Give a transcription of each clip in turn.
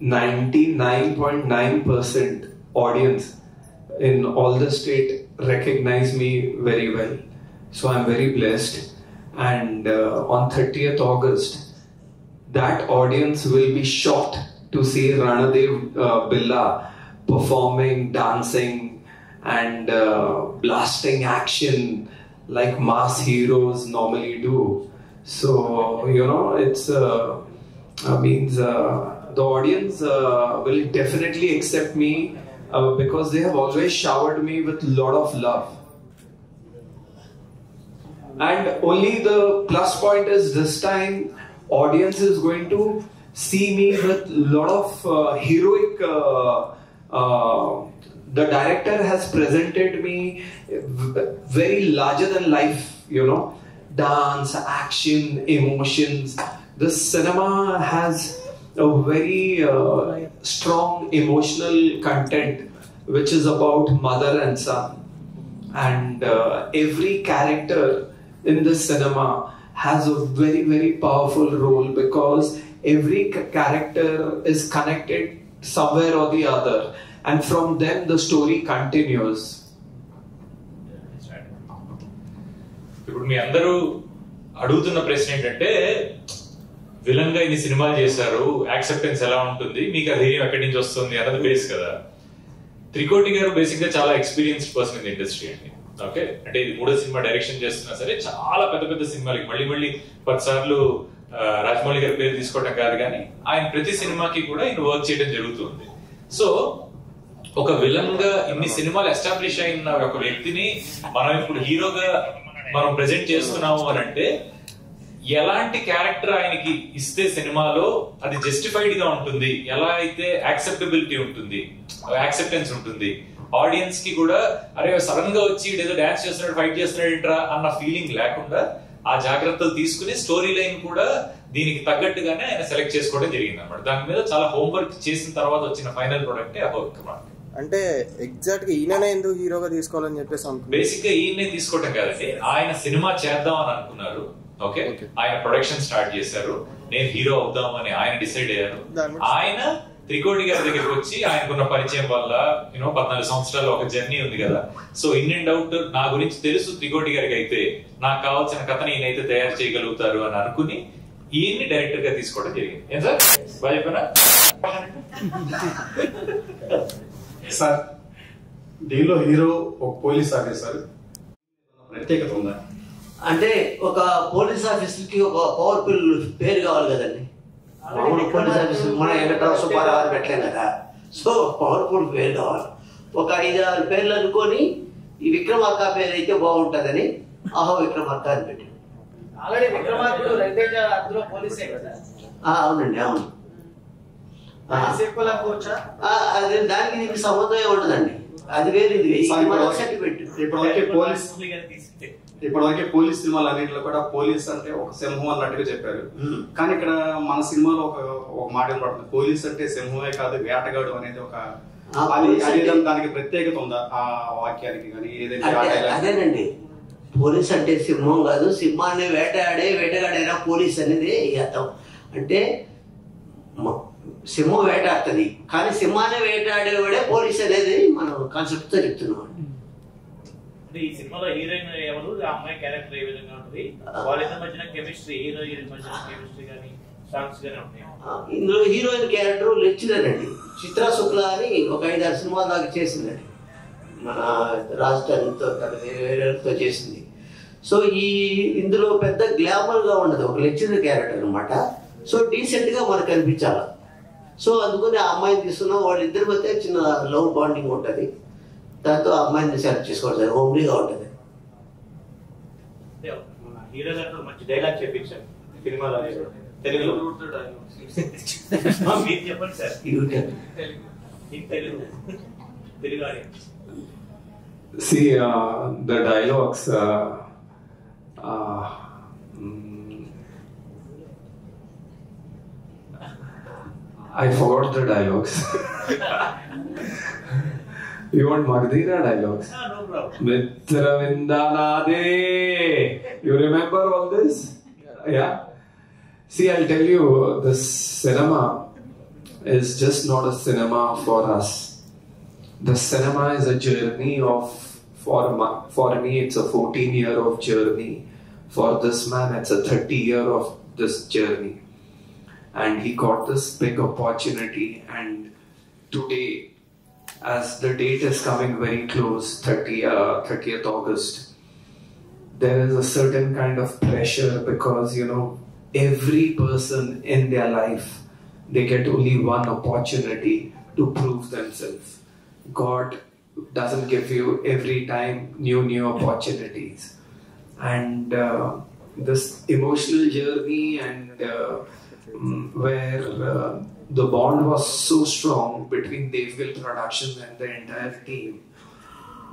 99.9% audience in all the state recognize me very well. So I'm very blessed. And on 30th August, that audience will be shocked to see Ranadev Billa performing, dancing, and blasting action like mass heroes normally do. So, it's means the audience will definitely accept me because they have always showered me with a lot of love. And only the plus point is this time audience is going to see me with a lot of heroic the director has presented me very larger than life, dance, action, emotions. This cinema has a very strong emotional content which is about mother and son. And every character in this cinema has a very, very powerful role because every character is connected somewhere or the other. And from them the story continues. ఇప్పుడు మీ అందరూ అడుగుతున్న ప్రశ్న ఏంటంటే villain గా ఇన్ని సినిమాలు చేశారు, acceptance ఎలా ఉంటుంది, మీకు ఆ ధైర్యం ఎక్కడి నుంచి వస్తుంది అన్నది బేస్ కదా. త్రికోటి గారు బేసిక్ గా చాలా ఎక్స్పీరియన్స్డ్ పర్సన్ ఇన్ ఇండస్ట్రీ అండి. ఓకే, అంటే ఇది 3వ సినిమా డైరెక్షన్ చేస్తున్నా సరే చాలా పెద్ద పెద్ద సినిమాలకి మళ్ళీ 10 సార్లు రాజమౌళి గారి పేరు తీసుకోవడం కాదు, కానీ ఆయన ప్రతి సినిమాకి కూడా ఆయన వర్క్ చేయడం జరుగుతుంది. సో ఒక విలన్ గా ఇన్ని సినిమాలు ఎస్టాబ్లిష్ అయిన ఒక వ్యక్తిని మనం ఇప్పుడు హీరోగా మనం ప్రెజెంట్ చేస్తున్నాము అని అంటే ఎలాంటి క్యారెక్టర్ ఆయనకి ఇస్తే సినిమాలో అది జస్టిఫైడ్ గా ఉంటుంది, ఎలా అయితే యాక్సెప్టబిలిటీ ఉంటుంది, యాక్సెప్టెన్స్ ఉంటుంది, ఆడియన్స్ కి కూడా అరే సడన్ గా వచ్చి ఏదో డాన్స్ చేస్తున్నాడు, ఫైట్ చేస్తున్నాడు అన్న ఫీలింగ్ లేకుండా ఆ జాగ్రత్తలు తీసుకుని స్టోరీ లైన్ కూడా దీనికి తగ్గట్టుగానే ఆయన సెలెక్ట్ చేసుకోవడం జరిగింది అనమాట. దాని మీద చాలా హోంవర్క్ చేసిన తర్వాత వచ్చిన ఫైనల్ ప్రొడక్ట్ అహోవిక్రమ. అంటే ఎగ్జాక్ట్ గా ఈయననే ఎందుకు హీరోగా తీసుకోవాలని చెప్పేసి బేసిక్ గా ఈయనే తీసుకోవడం కాదండి, ఆయన సినిమా చేద్దాం అని అనుకున్నారు. ఓకే, ఆయన ప్రొడక్షన్ స్టార్ట్ చేశారు, నేను హీరో అవుదాం అని ఆయన డిసైడ్ అయ్యారు. ఆయన త్రికోటి గారి దగ్గరికి వచ్చి ఆయనకున్న పరిచయం వల్ల 14 సంవత్సరాలు ఒక జర్నీ ఉంది కదా, సో ఇన్ అండ్ అవుట్ నా గురించి తెలుసు త్రికోటి గారికి, అయితే నాకు కావాల్సిన కథని ఈయనైతే తయారు చేయగలుగుతారు అని అనుకుని ఈయన్ని డైరెక్టర్ గా తీసుకోవడం జరిగింది. ఏం సార్ బాగా చెప్పారా సార్? దీనిలో హీరో ఒక పోలీస్ ఆఫీసర్, ప్రత్యేకత ఉందా? అంటే ఒక పోలీస్ ఆఫీసర్ కి ఒక పవర్ఫుల్ పేరు కావాలి కదండి. పోలీస్ ఆఫీసర్ మన వెంకటరావు సుబ్బారావు అని పెట్టలేం కదా, సో పవర్ఫుల్ పేరు కావాలి. ఒక 5-6 పేర్లు అనుకొని ఈ విక్రమార్క పేరు అయితే బాగుంటుందని అహో విక్రమార్క అని పెట్టాడు. అవునండి, అవును. అది దానికి దీనికి సంబంధమే ఉండదండి, అది వేరు ఇది వేరు. ఇప్పటివరకే పోలీస్ సినిమాలు అన్నింటిలో కూడా పోలీస్ అంటే ఒక సింహం అన్నట్టుగా చెప్పారు, కానీ ఇక్కడ మన సినిమాలో ఒక మాట పడుతుంది, పోలీస్ అంటే సింహమే కాదు వేటగాడు అనేది ఒక దానికి ప్రత్యేకత ఉందా ఆ వాక్యానికి? కానీ అదేనండి, పోలీస్ అంటే సింహం కాదు, సింహాన్ని వేటగాడైనా పోలీస్ అనేది అర్థం. అంటే సింహం వేటాడుతుంది కానీ సింహాన్ని వేటాడేవాడే పోలీస్ అనేది మనం కాన్సెప్ట్ తో చెప్తున్నాం అండి. ఈ సినిమాలో హీరోయిన్ ఎవరు, ఆ అమ్మాయి క్యారెక్టర్ ఏ విధంగా ఉంటుంది, వాళ్ళిద్దరి మధ్యన కెమిస్ట్రీ, హీరో హీరోయిన్ మధ్యన కెమిస్ట్రీ కానీ సాంగ్స్ కానీ ఉంటాయి. ఇందులో హీరోయిన్ క్యారెక్టర్ లెక్చరర్ అండి, చిత్రా శుక్లా అని ఒక 5-6 సినిమాల దాకా చేసిందండి, మన రాజధానితో వేరేతో చేసింది. సో ఇందులో పెద్ద గ్లామర్ గా ఉండదు, ఒక లెక్చరర్ క్యారెక్టర్ అనమాట. సో డీసెంట్ గా మనకు కనిపించాలి. సో అందుకని ఆ అమ్మాయిని తీసుకున్నాం. వాళ్ళిద్దరి మధ్య చిన్న లవ్ బాండింగ్ ఉంటుంది, దాంతో ఆ అమ్మాయిని సెలెక్ట్ చేసుకోవాలి, హోమ్లీగా ఉంటుంది. హీరో గారు మంచి డైలాగ్ చెప్పించారు సినిమాలో, తెలుగులో మీరు చెప్పండి sir. Telugu audience see the dialogues I forgot the dialogues. You want Magdira dialogues? No problem. Mitra Vindanade. You remember all this? Yeah. See, I'll tell you, the cinema is just not a cinema for us. The cinema is a journey for me it's a 14-year of journey. For this man, it's a 30-year of this journey. And he got this big opportunity, and today, as the date is coming very close, 30th August, there is a certain kind of pressure because, every person in their life, they get only one opportunity to prove themselves. God doesn't give you every time new opportunities. And this emotional journey and where the bond was so strong between Devgill Productions and the entire team.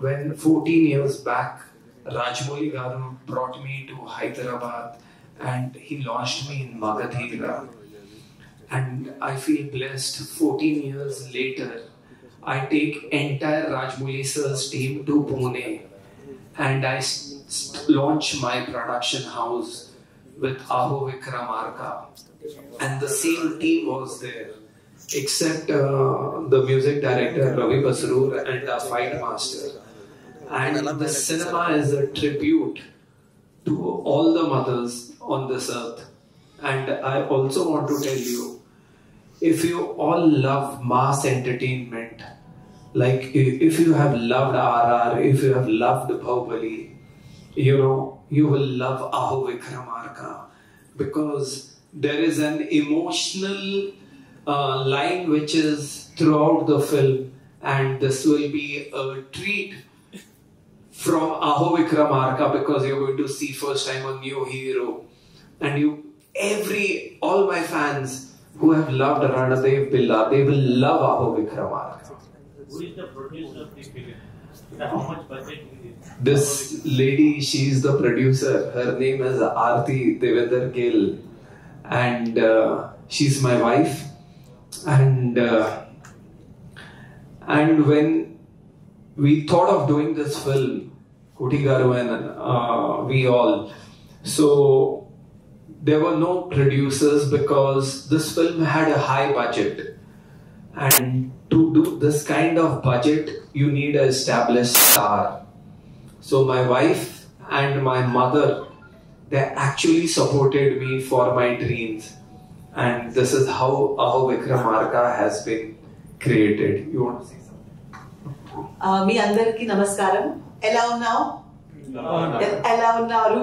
When 14 years back, Rajamouli Garu brought me to Hyderabad and he launched me in Magadhira. And I feel blessed. 14 years later, I take entire Rajamouli sir's team to Pune and I launch my production house with Aho Vikramarka. And the same team was there, except the music director Ravi Basroor and the fight master. And the cinema is a tribute to all the mothers on this earth. And I also want to tell you, if you all love mass entertainment, like if you have loved RR, if you have loved Bahubali, you will love Aho Vikramarka, because there is an emotional line which is throughout the film, and this will be a treat from Aho Vikramarka because you're going to see first time a new hero. And all my fans who have loved Ranadev Billa, they will love Aho Vikramarka. Who is the producer of the film? How much budget is it? This lady, she is the producer. Her name is Aarti Devender Gill, and she's my wife. And when we thought of doing this film, Koti Garu and we all, so there were no producers because this film had a high budget, and to do this kind of budget, you need an established star. So my wife and my mother, they actually supported me for my dreams. And this is how Aho Vikramarka has been created. You want to say something? మీ అందరికీ నమస్కారం. ఎలా ఉన్నావు? ఎలా ఉన్నారు?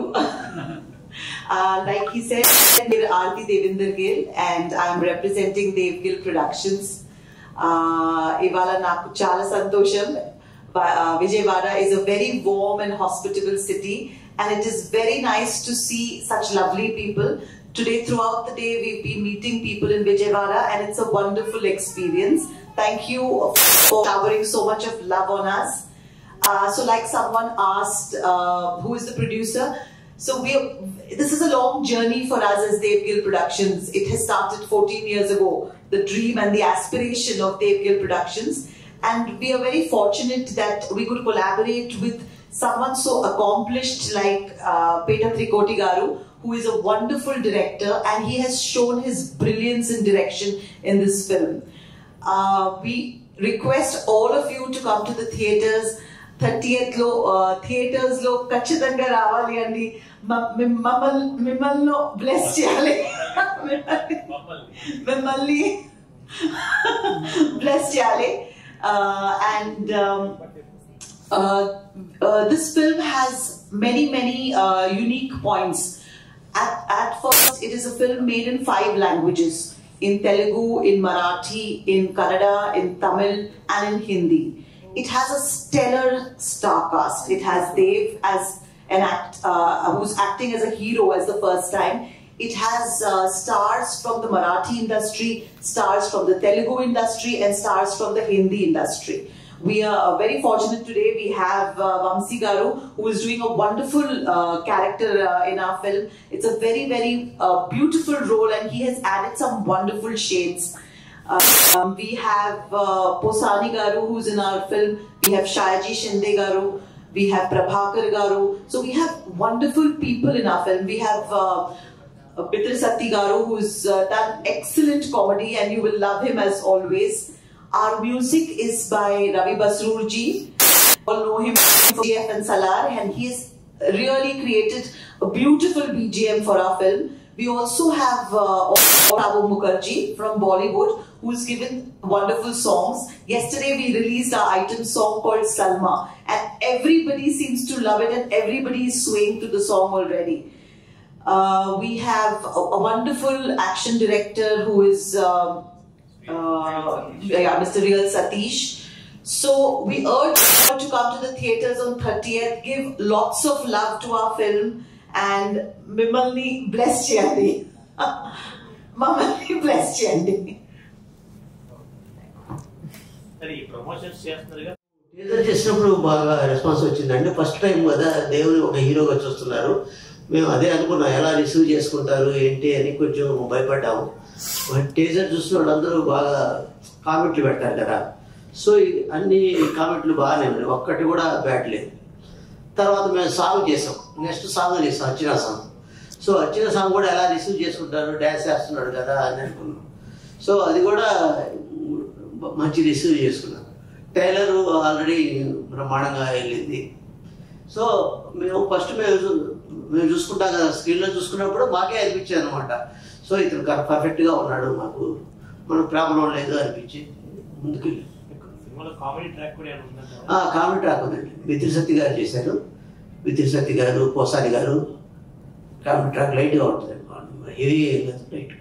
Like he said, we're Aarti Devender Gill and I'm representing Devgill Productions. ఇవాళ నాకు చాలా సంతోషం. Vijayawada is a very warm and hospitable city, and it is very nice to see such lovely people. Today, throughout the day, we've been meeting people in Vijayawada, and it's a wonderful experience. Thank you for showering so much of love on us. So like someone asked, who is the producer? So this is a long journey for us as Devgill Productions. It has started 14 years ago, the dream and the aspiration of Devgill Productions. And we are very fortunate that we could collaborate with someone so accomplished like Peta Trikoti Garu, who is a wonderful director, and he has shown his brilliance in direction in this film. We request all of you to come to the theatres. 30th lo theatres lo ఖచ్చితంగా రావాలి అండి. మిమ్మల్ని bless చేయాలి, మిమ్మల్ని bless చేయాలి. This film has many unique points. At first, it is a film made in 5 languages: in Telugu, in Marathi, in Kannada, in Tamil, and in Hindi. It has a stellar star cast. It has Dev as who's acting as a hero as the first time. It has stars from the Marathi industry, stars from the Telugu industry, and stars from the Hindi industry. We are very fortunate today. We have Vamsi Garu, who is doing a wonderful character in our film. It's a very beautiful role, and he has added some wonderful shades. We have Posani Garu, who's in our film. We have Shayaji Shinde Garu. We have Prabhakar Garu. So we have wonderful people in our film. We have Pitra Satti Garu, who's done excellent comedy, and you will love him as always. Our music is by Ravi Basroor ji. All know him from GF and Salar, and he has really created a beautiful BGM for our film. We also have Abu Mukherjee from Bollywood, who's given wonderful songs. Yesterday we released our item song called Salma, and everybody seems to love it, and everybody is swaying to the song already. We have a wonderful action director who is Mr. Real Satish. So we urge you to come to the theatres on 30th, give lots of love to our film, and Mimalni bless cheyandi. Mamalni bless cheyandi. Promotions చేస్తున్నారు. Teaser చేసినప్పుడు బాగా response వచ్చిందండి. First time కదా దేవుని ఒక హీరోగా చూస్తున్నారు. మేము అదే అనుకున్నాం, ఎలా రిసీవ్ చేసుకుంటారు ఏంటి అని కొంచెం భయపడ్డాము. టీజర్ చూసిన వాళ్ళందరూ బాగా కామెంట్లు పెట్టారు కదా. సో అన్ని కామెంట్లు బాగానే ఉన్నాయి, ఒక్కటి కూడా బ్యాడ్ లేదు. తర్వాత మేము సాంగ్ చేసాం, నెక్స్ట్ సాంగ్ చేసాం, అర్చన సాంగ్. సో అర్చన సాంగ్ కూడా ఎలా రిసీవ్ చేసుకుంటారు, డ్యాన్స్ చేస్తున్నాడు కదా అని అనుకున్నాం. సో అది కూడా మంచి రిసీవ్ చేసుకున్నాం. ట్రైలర్ ఆల్రెడీ బ్రహ్మాండంగా వెళ్ళింది. సో మేము ఫస్ట్ మేము చూసుకుంటాం కదా, స్క్రీన్లో చూసుకున్నప్పుడు మాకే అనిపించింది అనమాట. సో ఇతను పర్ఫెక్ట్గా ఉన్నాడు, మాకు మన ప్రాబ్లం లేదు అనిపించి ముందుకు కామెడీ ట్రాక్ కూడా కామెడీ ట్రాక్ ఉందండి. మిత్రి సత్తి గారు చేశారు, మిత్రి సత్తి గారు, పోసాని గారు. కామెడీ ట్రాక్ లైట్గా ఉంటుంది, హెవీ లైట్.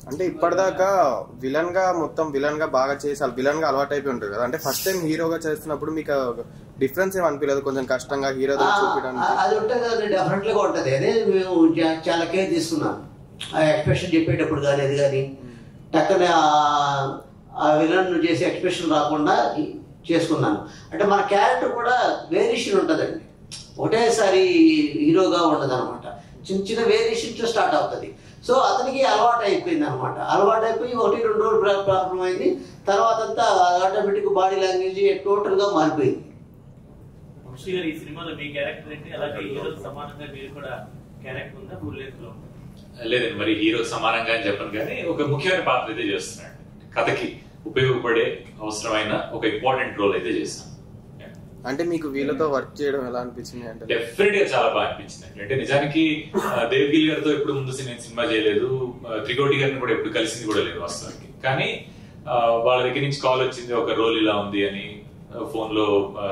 అంటే ఇప్పటిదాకా విలన్ గా మొత్తం విలన్ గా బాగా చేసి విలన్ గా అలవాటు అయిపోయి ఉంటుంది కదా. అంటే ఫస్ట్ టైం హీరోగా చేస్తున్నప్పుడు మీకు డిఫరెన్స్ ఏమి అనిపించలేదు? కొంచెం కష్టంగా హీరో చూపించడానికి అది ఉంటుంది కదా, డెఫినెట్ గా ఉంటుంది. అదే మేము చాలా కేర్ తీసుకున్నాం. ఆ ఎక్స్ప్రెషన్ చెప్పేటప్పుడు కానీ అది కానీ టక్కన ఆ విలన్ చేసే ఎక్స్ప్రెషన్ రాకుండా చేసుకున్నాను. అంటే మన క్యారెక్టర్ కూడా వేరియేషన్ ఉంటుందండి, ఒకటేసారి హీరోగా ఉండదు అనమాట. చిన్న చిన్న వేరియేషన్తో స్టార్ట్ అవుతుంది. సో అతనికి అలవాటు అయిపోయింది అనమాట. అలవాటు అయిపోయి 1-2 రోజులు ప్రాబ్లం అయింది. తర్వాత అంతా ఆటోమేటిక్ బాడీ లాంగ్వేజ్ టోటల్గా మారిపోయింది. వంశీ గారు, ఈ సినిమాలో మీ క్యారెక్టర్ ఏంటి? అలాగే హీరో సమానంగా మీరు కూడా క్యారెక్టర్ ఉందా? ఫుల్ లెంగ్త్ లో లేదండి, మరి హీరో సమానంగా అని చెప్పను, కానీ ఒక ముఖ్యమైన పాత్ర అయితే చేస్తున్నాడు. కథకి ఉపయోగపడే అవసరమైన ఒక ఇంపార్టెంట్ రోల్ అయితే చేస్తాను. అంటే మీకు వీళ్ళతో వర్క్ చేయడం ఎలా అనిపించింది? అంటే డెఫినెట్ గా చాలా బాగా అనిపించింది. అంటే నిజానికి దేవ్గిల్ గారితో ఎప్పుడు ముందు నేను సినిమా చేయలేదు, త్రికోటి గారిని కూడా ఎప్పుడు కలిసింది కూడా లేదు వాస్తవానికి. కానీ వాళ్ళ దగ్గర నుంచి కాల్ వచ్చింది, ఒక రోల్ ఇలా ఉంది అని. ఫోన్ లో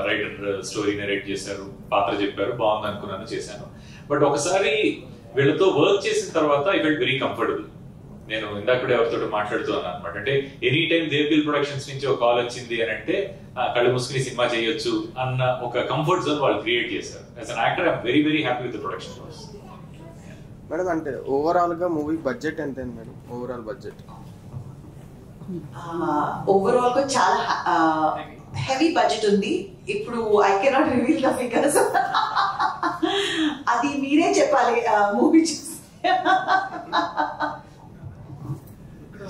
రైటర్ స్టోరీ నరేట్ చేశారు, పాత్ర చెప్పారు, బాగుంది అనుకున్నాను, చేశాను. బట్ ఒకసారి వీళ్ళతో వర్క్ చేసిన తర్వాత ఐ ఫెల్ట్ వెరీ కంఫర్టబుల్. నేను ఇందాక కూడా ఎవరితో మాట్లాడుతున్నాను అనమాట. అంటే ఎనీ టైం దేవ్గిల్ ప్రొడక్షన్స్ నుంచి ఒక కాల్ వచ్చింది అని అంటే కళ్ళు మూసుకుని సినిమా చేయొచ్చు అన్న ఒక కంఫర్ట్ జోన్ వాళ్ళు క్రియేట్ చేశారు. As an actor I'm very very happy with the production house. Madam, అంటే ఓవరాల్ గా మూవీ బడ్జెట్ ఎంత అయింది మేడం? ఓవరాల్ బడ్జెట్ ఓవరాల్ గా చాలా హెవీ బడ్జెట్ ఉంది. ఇప్పుడు I cannot reveal the figures, అది మీరే చెప్పాలి మూవీ చూసి.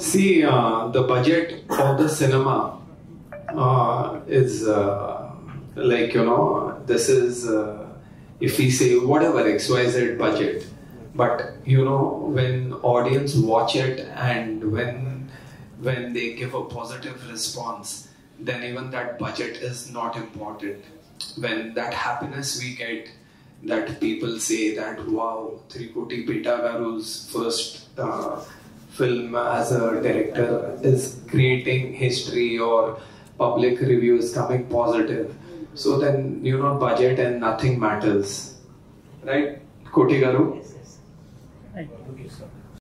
See, the budget of the cinema is like, this is, if we say whatever XYZ budget, but when audience watch it and when they give a positive response, then even that budget is not important. When that happiness we get, that people say that wow, Trikoti Pita Garu's first film as a director is creating history, or public reviews coming positive, so then budget and nothing matters, right, Koti Garu? Yes.